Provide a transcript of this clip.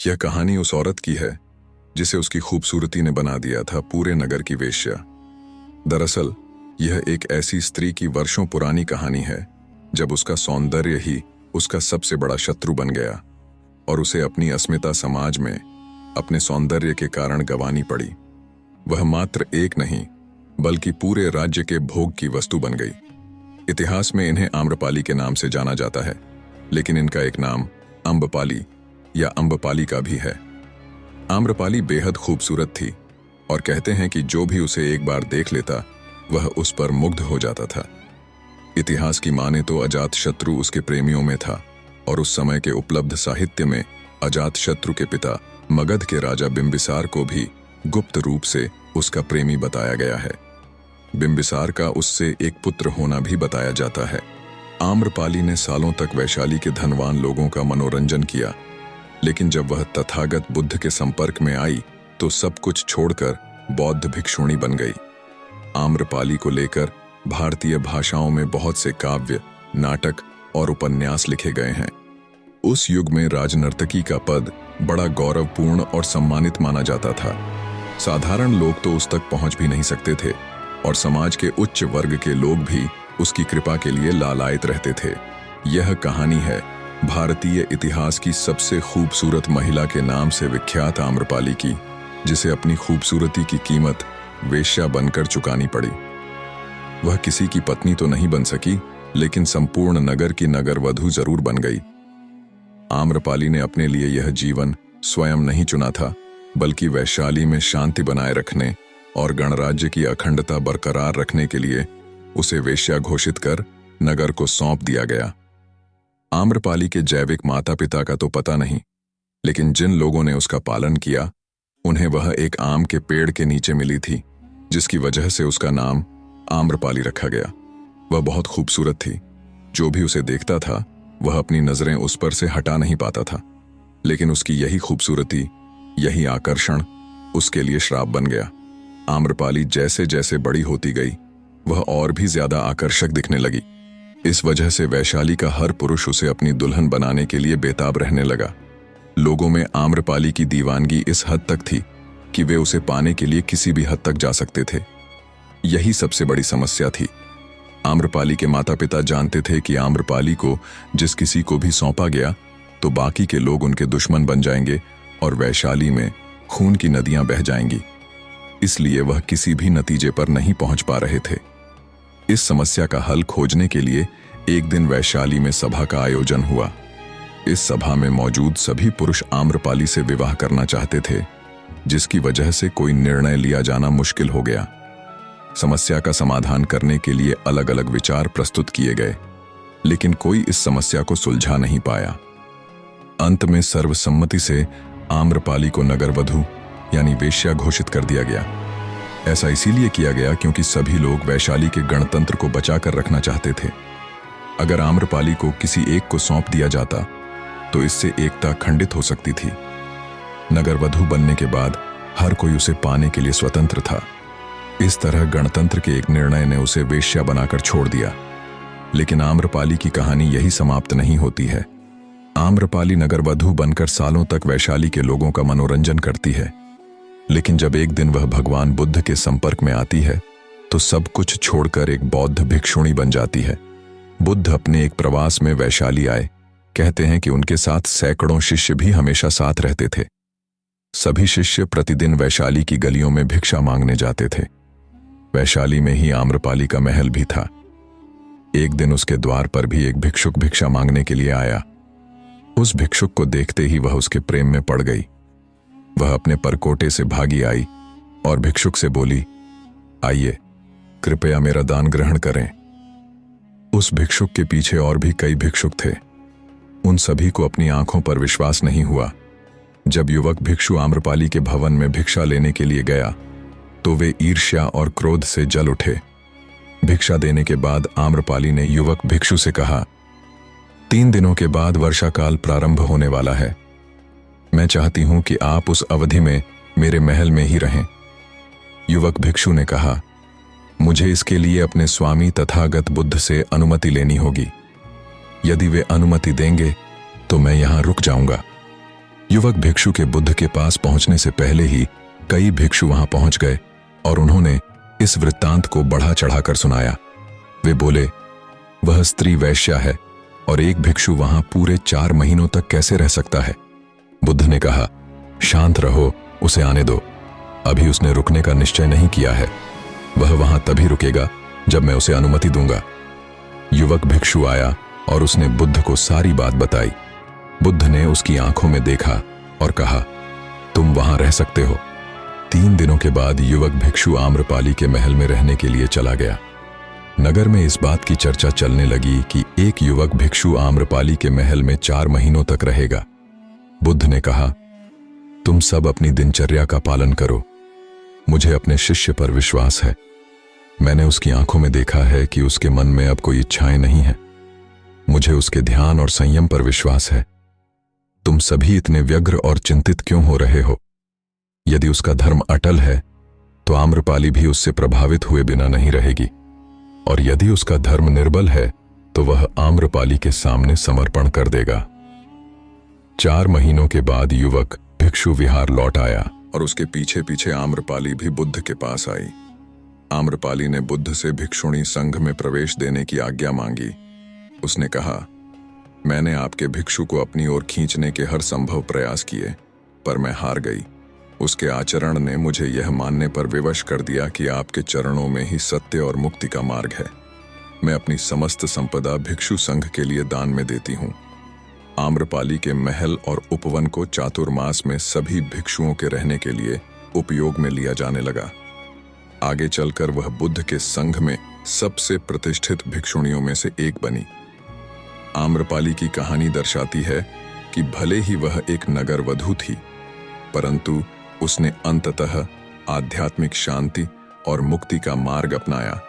यह कहानी उस औरत की है जिसे उसकी खूबसूरती ने बना दिया था पूरे नगर की वेश्या। दरअसल यह एक ऐसी स्त्री की वर्षों पुरानी कहानी है जब उसका सौंदर्य ही उसका सबसे बड़ा शत्रु बन गया और उसे अपनी अस्मिता समाज में अपने सौंदर्य के कारण गंवानी पड़ी। वह मात्र एक नहीं बल्कि पूरे राज्य के भोग की वस्तु बन गई। इतिहास में इन्हें आम्रपाली के नाम से जाना जाता है, लेकिन इनका एक नाम अम्बपाली या अम्बपाली का भी है। आम्रपाली बेहद खूबसूरत थी और कहते हैं कि जो भी उसे एक बार देख लेता वह उस पर मुग्ध हो जाता था। इतिहास की माने तो अजातशत्रु उसके प्रेमियों में था और उस समय के उपलब्ध साहित्य में अजातशत्रु के पिता मगध के राजा बिंबिसार को भी गुप्त रूप से उसका प्रेमी बताया गया है। बिंबिसार का उससे एक पुत्र होना भी बताया जाता है। आम्रपाली ने सालों तक वैशाली के धनवान लोगों का मनोरंजन किया, लेकिन जब वह तथागत बुद्ध के संपर्क में आई तो सब कुछ छोड़कर बौद्ध भिक्षुणी बन गई। आम्रपाली को लेकर भारतीय भाषाओं में बहुत से काव्य, नाटक और उपन्यास लिखे गए हैं। उस युग में राजनर्तकी का पद बड़ा गौरवपूर्ण और सम्मानित माना जाता था। साधारण लोग तो उस तक पहुंच भी नहीं सकते थे और समाज के उच्च वर्ग के लोग भी उसकी कृपा के लिए लालायित रहते थे। यह कहानी है भारतीय इतिहास की सबसे खूबसूरत महिला के नाम से विख्यात आम्रपाली की, जिसे अपनी खूबसूरती की कीमत वेश्या बनकर चुकानी पड़ी। वह किसी की पत्नी तो नहीं बन सकी, लेकिन संपूर्ण नगर की नगरवधू जरूर बन गई। आम्रपाली ने अपने लिए यह जीवन स्वयं नहीं चुना था, बल्कि वैशाली में शांति बनाए रखने और गणराज्य की अखंडता बरकरार रखने के लिए उसे वेश्या घोषित कर नगर को सौंप दिया गया। आम्रपाली के जैविक माता पिता का तो पता नहीं, लेकिन जिन लोगों ने उसका पालन किया उन्हें वह एक आम के पेड़ के नीचे मिली थी, जिसकी वजह से उसका नाम आम्रपाली रखा गया। वह बहुत खूबसूरत थी। जो भी उसे देखता था वह अपनी नजरें उस पर से हटा नहीं पाता था, लेकिन उसकी यही खूबसूरती, यही आकर्षण उसके लिए श्राप बन गया। आम्रपाली जैसे जैसे बड़ी होती गई वह और भी ज्यादा आकर्षक दिखने लगी। इस वजह से वैशाली का हर पुरुष उसे अपनी दुल्हन बनाने के लिए बेताब रहने लगा। लोगों में आम्रपाली की दीवानगी इस हद तक थी कि वे उसे पाने के लिए किसी भी हद तक जा सकते थे। यही सबसे बड़ी समस्या थी। आम्रपाली के माता पिता जानते थे कि आम्रपाली को जिस किसी को भी सौंपा गया तो बाकी के लोग उनके दुश्मन बन जाएंगे और वैशाली में खून की नदियां बह जाएंगी। इसलिए वह किसी भी नतीजे पर नहीं पहुंच पा रहे थे। इस समस्या का हल खोजने के लिए एक दिन वैशाली में सभा का आयोजन हुआ। इस सभा में मौजूद सभी पुरुष आम्रपाली से विवाह करना चाहते थे, जिसकी वजह से कोई निर्णय लिया जाना मुश्किल हो गया। समस्या का समाधान करने के लिए अलग अलग विचार प्रस्तुत किए गए, लेकिन कोई इस समस्या को सुलझा नहीं पाया। अंत में सर्वसम्मति से आम्रपाली को नगरवधू यानी वेश्या घोषित कर दिया गया। ऐसा इसीलिए किया गया क्योंकि सभी लोग वैशाली के गणतंत्र को बचाकर रखना चाहते थे। अगर आम्रपाली को किसी एक को सौंप दिया जाता तो इससे एकता खंडित हो सकती थी। नगरवधू बनने के बाद हर कोई उसे पाने के लिए स्वतंत्र था। इस तरह गणतंत्र के एक निर्णय ने उसे वेश्या बनाकर छोड़ दिया। लेकिन आम्रपाली की कहानी यही समाप्त नहीं होती है। आम्रपाली नगरवधू बनकर सालों तक वैशाली के लोगों का मनोरंजन करती है, लेकिन जब एक दिन वह भगवान बुद्ध के संपर्क में आती है तो सब कुछ छोड़कर एक बौद्ध भिक्षुणी बन जाती है। बुद्ध अपने एक प्रवास में वैशाली आए। कहते हैं कि उनके साथ सैकड़ों शिष्य भी हमेशा साथ रहते थे। सभी शिष्य प्रतिदिन वैशाली की गलियों में भिक्षा मांगने जाते थे। वैशाली में ही आम्रपाली का महल भी था। एक दिन उसके द्वार पर भी एक भिक्षुक भिक्षा मांगने के लिए आया। उस भिक्षुक को देखते ही वह उसके प्रेम में पड़ गई। वह अपने परकोटे से भागी आई और भिक्षुक से बोली, आइए, कृपया मेरा दान ग्रहण करें। उस भिक्षुक के पीछे और भी कई भिक्षुक थे। उन सभी को अपनी आंखों पर विश्वास नहीं हुआ। जब युवक भिक्षु आम्रपाली के भवन में भिक्षा लेने के लिए गया तो वे ईर्ष्या और क्रोध से जल उठे। भिक्षा देने के बाद आम्रपाली ने युवक भिक्षु से कहा, 3 दिनों के बाद वर्षा काल प्रारंभ होने वाला है। मैं चाहती हूं कि आप उस अवधि में मेरे महल में ही रहें। युवक भिक्षु ने कहा, मुझे इसके लिए अपने स्वामी तथागत बुद्ध से अनुमति लेनी होगी। यदि वे अनुमति देंगे तो मैं यहां रुक जाऊंगा। युवक भिक्षु के बुद्ध के पास पहुंचने से पहले ही कई भिक्षु वहां पहुंच गए और उन्होंने इस वृत्तांत को बढ़ा चढ़ाकर सुनाया। वे बोले, वह स्त्री वैश्या है और एक भिक्षु वहां पूरे 4 महीनों तक कैसे रह सकता है? बुद्ध ने कहा, शांत रहो, उसे आने दो। अभी उसने रुकने का निश्चय नहीं किया है। वह वहां तभी रुकेगा जब मैं उसे अनुमति दूंगा। युवक भिक्षु आया और उसने बुद्ध को सारी बात बताई। बुद्ध ने उसकी आंखों में देखा और कहा, तुम वहां रह सकते हो। 3 दिनों के बाद युवक भिक्षु आम्रपाली के महल में रहने के लिए चला गया। नगर में इस बात की चर्चा चलने लगी कि एक युवक भिक्षु आम्रपाली के महल में 4 महीनों तक रहेगा। बुद्ध ने कहा, तुम सब अपनी दिनचर्या का पालन करो। मुझे अपने शिष्य पर विश्वास है। मैंने उसकी आंखों में देखा है कि उसके मन में अब कोई इच्छाएं नहीं हैं। मुझे उसके ध्यान और संयम पर विश्वास है। तुम सभी इतने व्यग्र और चिंतित क्यों हो रहे हो? यदि उसका धर्म अटल है तो आम्रपाली भी उससे प्रभावित हुए बिना नहीं रहेगी, और यदि उसका धर्म निर्बल है तो वह आम्रपाली के सामने समर्पण कर देगा। 4 महीनों के बाद युवक भिक्षु विहार लौट आया और उसके पीछे पीछे आम्रपाली भी बुद्ध के पास आई। आम्रपाली ने बुद्ध से भिक्षुणी संघ में प्रवेश देने की आज्ञा मांगी। उसने कहा, मैंने आपके भिक्षु को अपनी ओर खींचने के हर संभव प्रयास किए, पर मैं हार गई। उसके आचरण ने मुझे यह मानने पर विवश कर दिया कि आपके चरणों में ही सत्य और मुक्ति का मार्ग है। मैं अपनी समस्त संपदा भिक्षु संघ के लिए दान में देती हूँ। आम्रपाली के महल और उपवन को चातुर्मास में सभी भिक्षुओं के रहने के लिए उपयोग में लिया जाने लगा। आगे चलकर वह बुद्ध के संघ में सबसे प्रतिष्ठित भिक्षुणियों में से एक बनी। आम्रपाली की कहानी दर्शाती है कि भले ही वह एक नगर वधू थी, परंतु उसने अंततः आध्यात्मिक शांति और मुक्ति का मार्ग अपनाया।